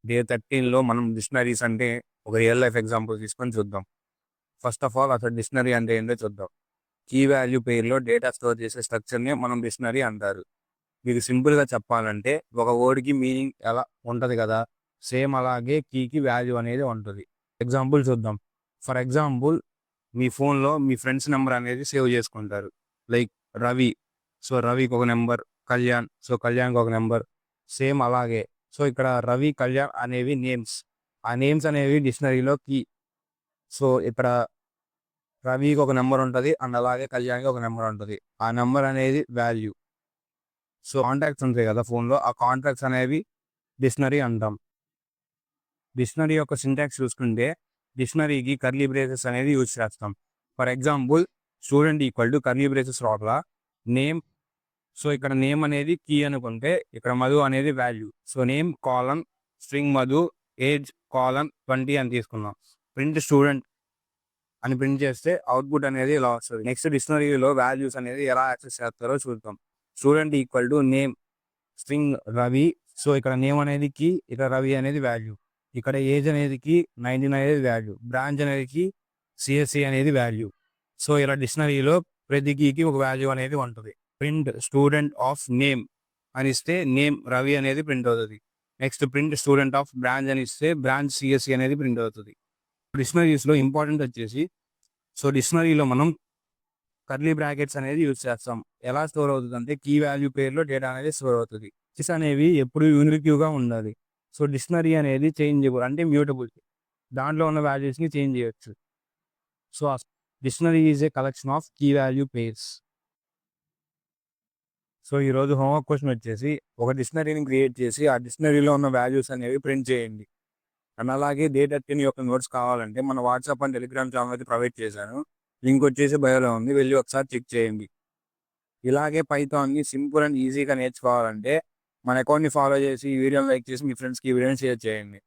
Day 13లో మనం dictionaries అంటే ఒక రియల్ లైఫ్ ఎగ్జాంపుల్ తీసుకొని చూద్దాం. ఫస్ట్ ఆఫ్ ఆల్ అసలు డిక్షనరీ అంటే ఏంటో చూద్దాం. కీ వాల్యూ పేర్లో డేటా స్టోర్ చేసే స్ట్రక్చర్‌నే మనం డిక్షనరీ అంటారు. మీకు సింపుల్‌గా చెప్పాలంటే ఒక వర్డ్‌కి మీనింగ్ ఎలా ఉంటది కదా! సేమ్ అలాగే కీకి వాల్యూ అనేది ఉంటది. ఎగ్జాంపుల్ చూద్దాం. ఫర్ ఎగ్జాంపుల్ మీ ఫోన్‌లో మీ ఫ్రెండ్స్ నంబర్ అనేది సేవ్ చేసుకుంటారు. లైక్ రవి. సో, రవికి ఒక నంబర్, కళ్యాణ్. సో, కళ్యాణ్‌కి ఒక నంబర్. సేమ్ అలాగే. సో, ఇక్కడ రవి, కళ్యాణ్ అనేవి నేమ్స్. ఆ నేమ్స్ అనేవి డిక్షనరీలో కీ. సో, ఇక్కడ రవికి ఒక నంబర్ ఉంటది. అండ్ అలాగే కళ్యాణ్‌కి ఒక నంబర్ ఉంటది. ఆ నంబర్ అనేది వాల్యూ. సో, కాంటాక్ట్స్ ఉంటాయి కదా ఫోన్‌లో. ఆ కాంటాక్ట్స్ అనేవి డిక్షనరీ అంటాం. డిక్షనరీ యొక్క సింటాక్స్ చూసుకుంటే డిక్షనరీకి కర్లీ బ్రేసెస్ అనేది యూజ్ చేస్తాం. For example student equal to curly braces లోపల నేమ్. సో, ఇక్కడ నేమ్ అనేది కీ అనుకుంటే ఇక్కడ మధు అనేది value. So, name colon string Madhu age colon 20 అని తీసుకుందాం. ప్రింట్ స్టూడెంట్ అని ప్రింట్ చేస్తే అవుట్పుట్ అనేది ఇలా వస్తుంది. నెక్స్ట్ డిక్షనరీలో వాల్యూస్ అనేది ఎలా యాక్సెస్ చేస్తారో చూద్దాం. Student equal to name string Ravi. So, ఇక్కడ నేమ్ అనేది కీ, ఇక్కడ రవి అనేది వాల్యూ. ఇక్కడ ఏజ్ అనేది కీ, 19 అనేది వాల్యూ. బ్రాంచ్ అనేది సిఎస్సి అనేది వాల్యూ. సో, ఇలా డిక్షనరీలో ప్రతి కీకి ఒక వాల్యూ అనేది ఉంటుంది. ప్రింట్ స్టూడెంట్ ఆఫ్ నేమ్ అని ఇస్తే నేమ్ రవి అనేది ప్రింట్ అవుతుంది. Next print student of branch అని ఇస్తే బ్రాంచ్ సిఎస్సి అనేది ప్రింట్ అవుతుంది. డిక్షనరీస్లో ఇంపార్టెంట్ వచ్చేసి, సో, డిక్షనరీలో మనం కర్లీ బ్రాకెట్స్ అనేది యూజ్ చేస్తాం. ఎలా స్టోర్ అవుతుంది అంటే కీ వాల్యూ పేరులో డేటా అనేది స్టోర్ అవుతుంది. కీస్ అనేవి ఎప్పుడు యూనిక్‌గా ఉండాలి. సో, డిక్షనరీ అనేది చేంజబుల్ అంటే మ్యూటబుల్. దాంట్లో ఉన్న వాల్యూస్‌ని చేంజ్ చేయొచ్చు. So, dictionary is a collection of key value pairs. So, ఈరోజు హోంవర్క్ క్వెషన్ వచ్చేసి ఒక డిక్షనరీని క్రియేట్ చేసి ఆ డిక్షనరీలో ఉన్న వాల్యూస్ అనేవి ప్రింట్ చేయండి. అండ్ అలాగే డే 13 యొక్క నోట్స్ కావాలంటే మన వాట్సాప్ అండ్ టెలిగ్రామ్ ఛానల్ అయితే ప్రొవైడ్ చేశాను. లింక్ వచ్చేసి బయోలో ఉంది. వెళ్ళి ఒకసారి చెక్ చేయండి. ఇలాగే పైథాన్‌ని సింపుల్ అండ్ ఈజీగా నేర్చుకోవాలంటే మన అకౌంట్‌ని ఫాలో చేసి, ఈ వీడియోని లైక్ చేసి మీ ఫ్రెండ్స్‌కి ఈ వీడియోని షేర్ చేయండి.